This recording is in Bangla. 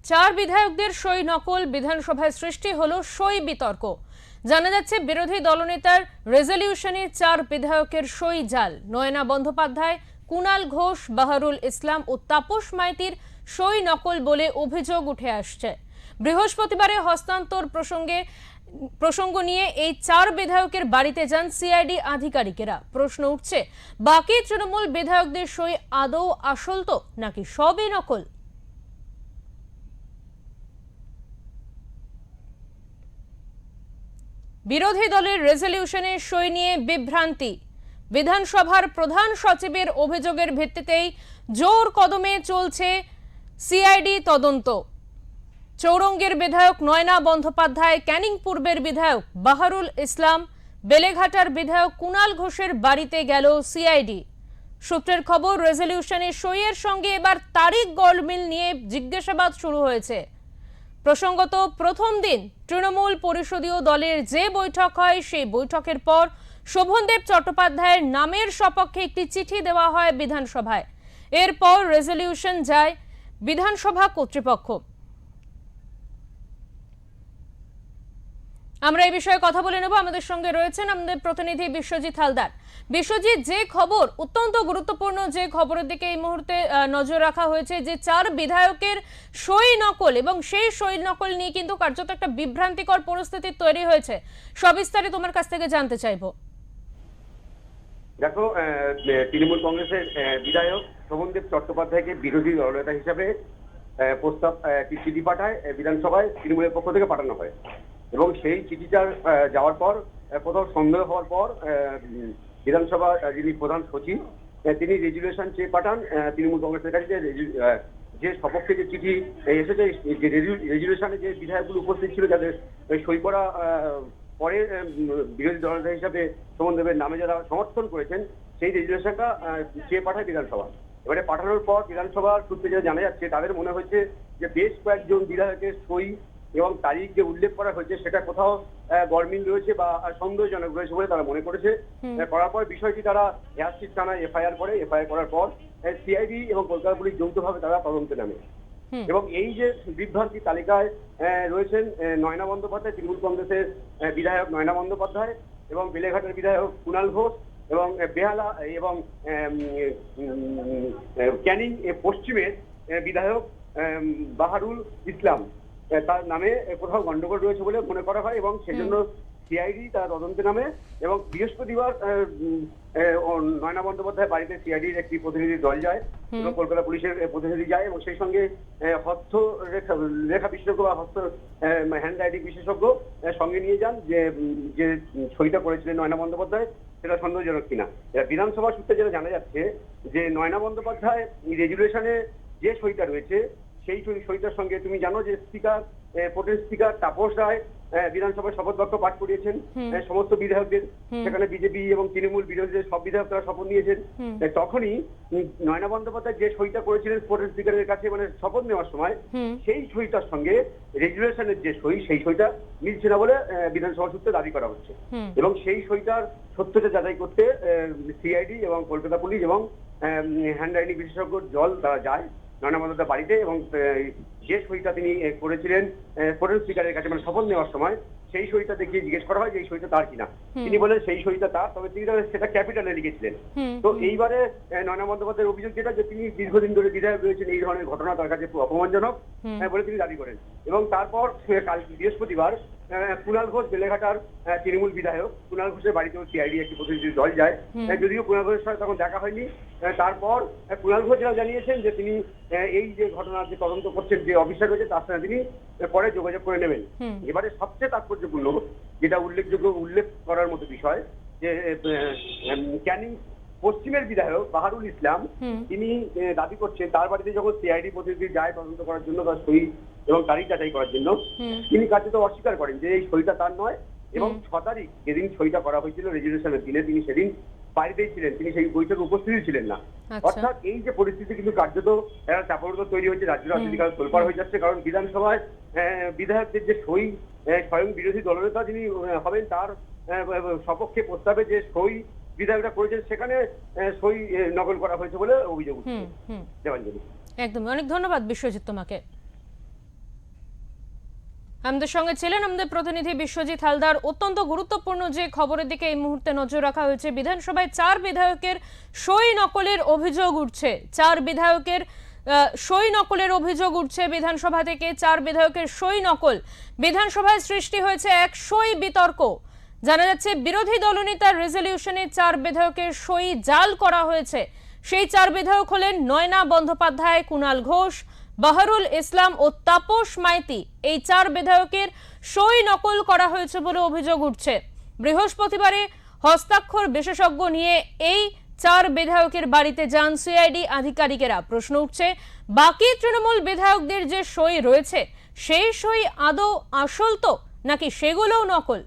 চার বিধায়কদের সই নকল, বিধানসভায় সৃষ্টি হলো সই বিতর্ক। জানা যাচ্ছে বিরোধী দলনেতার রেজলিউশনে চার বিধায়কের সই জাল। নয়না বন্দ্যোপাধ্যায়, কুণাল ঘোষ, বাহারুল ইসলাম ও তাপস মাইতির সই নকল বলে অভিযোগ উঠে আসছে। বৃহস্পতিবারে হস্তান্তর প্রসঙ্গ নিয়ে এই চার বিধায়কের বাড়িতে যান সিআইডি আধিকারিকেরা। প্রশ্ন উঠছে, বাকি তৃণমূল বিধায়কদের সই আদৌ আসল তো নাকি সবই নকল? বিরোধী দলের রেজলিউশনে সই নিয়ে বিভ্রান্তি। বিধানসভার প্রধান সচিবের অভিযোগের ভিত্তিতেই জোর কদমে চলছে সিআইডি তদন্ত। চৌরঙ্গের বিধায়ক নয়না বন্দ্যোপাধ্যায়, ক্যানিং পূর্বের বিধায়ক বাহারুল ইসলাম, বেলেঘাটার বিধায়ক কুণাল ঘোষের বাড়িতে গেল সিআইডি। সূত্রের খবর, রেজলিউশনে সইয়ের সঙ্গে এবার তারিখ গলমিল নিয়ে জিজ্ঞাসাবাদ শুরু হয়েছে। প্রসঙ্গত, প্রথম দিন তৃণমূল পরিষদীয় দলের যে বৈঠক হয়, সেই বৈঠকের পর শোভনদেব চট্টোপাধ্যায়ের নামের সপক্ষে একটি চিঠি দেওয়া হয় বিধানসভায়। এরপর রেজলিউশন যায় বিধানসভা কর্তৃপক্ষ। আমরা এই বিষয়ে কথা বলে নেব। আমাদের সঙ্গে রয়েছেন আমাদের প্রতিনিধি বিশ্বজিৎ হালদার। বিশ্বজিৎ, যে খবর অত্যন্ত গুরুত্বপূর্ণ, যে খবরের দিকে এই মুহূর্তে নজর রাখা হয়েছে, যে চার বিধায়কের সই নকল এবং সেই সই নকল নিয়ে কিন্তু কার্যত একটা বিভ্রান্তিকর পরিস্থিতি তৈরি হয়েছে, সবিস্তারে তোমার কাছ থেকে জানতে চাইবো। দেখো, তৃণমূল কংগ্রেসের বিধায়ক শোভনদেব চট্টোপাধ্যায়কে বিরোধী দলনেতা হিসাবে প্রস্তাব একটি চিঠি পাঠায় বিধানসভায়, তৃণমূলের পক্ষ থেকে পাঠানো হয়। এবং সেই চিঠিটার যাওয়ার পর কোথাও সন্দেহ হওয়ার পর বিধানসভা যিনি প্রধান সচিব তিনি রেজুলেশন চেয়ে পাঠান তৃণমূল কংগ্রেসের কাছে, যে সপক্ষে যে চিঠি এসেছে, যে রেজুলেশনে যে বিধায়কগুলো উপস্থিত ছিল যাদের সই করা পরে বিরোধী দলনেতা হিসাবে শোভনদেবের নামে যারা সমর্থন করেছেন, সেই রেজুলেশনটা চেয়ে পাঠায় বিধানসভা। এবারে পাঠানোর পর বিধানসভার সূত্রে যেটা জানা যাচ্ছে, তাদের মনে হচ্ছে যে বেশ কয়েকজন বিধায়কের সই এবং তারিখ যে উল্লেখ করা হয়েছে সেটা কোথাও গরমিল রয়েছে বা সন্দেহজনক রয়েছে বলে তারা মনে করেছে। করার পর বিষয়টি তারা এয়ারস্ট্রিট থানায় এফআইআর করে। এফআইআর করার পর সিআইডি এবং কলকাতা পুলিশ যৌথভাবে তারা তদন্তে নামে। এবং এই যে বিভ্রান্তি তালিকায় রয়েছেন নয়না বন্দ্যোপাধ্যায়, তৃণমূল কংগ্রেসের বিধায়ক নয়না বন্দ্যোপাধ্যায়, এবং বেলেঘাটের বিধায়ক কুণাল ঘোষ, এবং বেহালা এবং ক্যানিং পশ্চিমের বিধায়ক বাহারুল ইসলাম, তার নামে কোথাও গন্ডগোল রয়েছে বলে মনে করা হয়। এবং সেজন্য সিআইডি তার তদন্তে নামে। এবং বৃহস্পতিবার নয়না বন্দ্যোপাধ্যায় বাড়িতে সিআইডির একটি প্রতিনিধি দল যায় এবং কলকাতা পুলিশের প্রতিনিধি যায়, এবং সেই সঙ্গে হস্তরেখা বিশেষজ্ঞ বা হ্যান্ড রাইটিং বিশেষজ্ঞ সঙ্গে নিয়ে যান, যে সইটা করেছিলেন নয়না বন্দ্যোপাধ্যায় সেটা সন্দেহজনক কিনা। বিধানসভা সূত্রে যেটা জানা যাচ্ছে যে নয়না বন্দ্যোপাধ্যায় রেজুলেশনে যে সইটা রয়েছে সেই সইটার সঙ্গে, তুমি জানো যে প্রোটেম স্পিকার তাপস রায় বিধানসভায় শপথ বাক্য পাঠ করিয়েছেন সমস্ত বিধায়কদের। সেখানে বিজেপি এবং তৃণমূল বিরোধীদের সব বিধায়ক তারা শপথ নিয়েছেন। তখনই নয়না বন্দ্যোপাধ্যায় যে সইটা করেছিলেন প্রোটেম স্পিকারের কাছে, মানে শপথ নেওয়ার সময়, সেই সইটার সঙ্গে রেজুলেশনের যে সই, সেই সইটা মিলছে না বলে বিধানসভা সূত্রে দাবি করা হচ্ছে। এবং সেই সইটার সত্যতা যাচাই করতে সিআইডি এবং কলকাতা পুলিশ এবং হ্যান্ড রাইটিং বিশেষজ্ঞ দল তারা যায় নয়না বন্দ্যোপাধ্যায় বাড়িতে। এবং যে সইটা তিনি করেছিলেন প্রোটেম স্পিকারের কাছে, মানে শপথ নেওয়ার সময়, সেই সইটা দেখিয়ে জিজ্ঞেস করা হয় যে এই সইটা তার কিনা। তিনি বলেন সেই সইটা তার, তবে তিনি সেটা ক্যাপিটালে লিখেছিলেন। তো এইবারে নয়না বন্দ্যোপাধ্যায়ের অভিযোগ যেটা, যে তিনি দীর্ঘদিন ধরে বিধায়ক রয়েছেন, এই ধরনের ঘটনা তার কাছে অপমানজনক বলে তিনি দাবি করেন। এবং তারপর কাল বৃহস্পতিবার কুণাল ঘোষ, বেলেঘাটার তৃণমূল বিধায়ক, কুণাল ঘোষের বাড়িতেও সিআইডি একটি প্রতিনিধি দল যায়, যদিও কুণাল ঘোষের সাথে তখন দেখা হয়নি। তারপর কুণাল ঘোষ যারা জানিয়েছেন যে তিনি এই যে ঘটনার যে তদন্ত করছেন যে অফিসার রয়েছে তার সাথে তিনি পরে যোগাযোগ করে নেবেন। এবারে সবচেয়ে তাৎপর্যপূর্ণ যেটা উল্লেখ করার মতো বিষয়, যে ক্যানিং পশ্চিমের বিধায়ক বাহারুল ইসলাম তিনি দাবি করছেন তার বাড়িতে যখন সিআইডি প্রতিনিধি যায় তদন্ত করার জন্য, তার সই এবং তারিখ যাচাই করার জন্য, তিনি কার্যত অস্বীকার করেন যে এই সইটা তার নয়। এবং 6 তারিখ যেদিন সইটা করা হয়েছিল রেজুলেশনের দিনে, তিনি সেদিন বাড়িতেই ছিলেন, তিনি সেই বৈঠকে উপস্থিত ছিলেন না। অর্থাৎ এই যে পরিস্থিতি, কিন্তু কার্যত একটা চাপা তৈরি হয়েছে, রাজ্য রাজনীতি তোলপাড় হয়ে যাচ্ছে। কারণ বিধানসভায় বিধায়কদের যে সই, স্বয়ং বিরোধী দলনেতা যিনি হবেন তার সপক্ষে প্রস্তাবে যে সই বিধায়করা করেছেন, সেখানে সই নকল করা হয়েছে বলে অভিযোগ উঠছে। দেবাঞ্জলি, একদম, অনেক ধন্যবাদ বিশ্বজিৎ তোমাকে। আমাদের সঙ্গে ছিলেন আমাদের প্রতিনিধি বিশ্বজিৎ হালদার। অত্যন্ত গুরুত্বপূর্ণ যে খবরের দিকে এই মুহূর্তে নজর রাখা হয়েছে, বিধানসভায় 4 বিধায়কের সই নকলের অভিযোগ উঠছে। 4 বিধায়কের সই নকলের অভিযোগ উঠছে বিধানসভা থেকে। 4 বিধায়কের সই নকল, বিধানসভায় সৃষ্টি হয়েছে এক সই বিতর্ক। জানা যাচ্ছে বিরোধী দলনেতার রেজলিউশনে 4 বিধায়কের সই জাল করা হয়েছে। সেই 4 বিধায়ক হলেন নয়না বন্দ্যোপাধ্যায়, কুণাল ঘোষ, বাহারুল ইসলাম ও তাপস মাইতি। এই 4 বিধায়কের সই নকল করা হয়েছে বলে অভিযোগ উঠছে। বৃহস্পতিবারে হস্তাক্ষর বিশেষজ্ঞ নিয়ে এই 4 বিধায়কের বাড়িতে যান সিআইডি আধিকারিকেরা। প্রশ্ন উঠছে, বাকি তৃণমূল বিধায়কদের যে সই রয়েছে সেই সই আদৌ আসল তো, নাকি সেগুলোও নকল?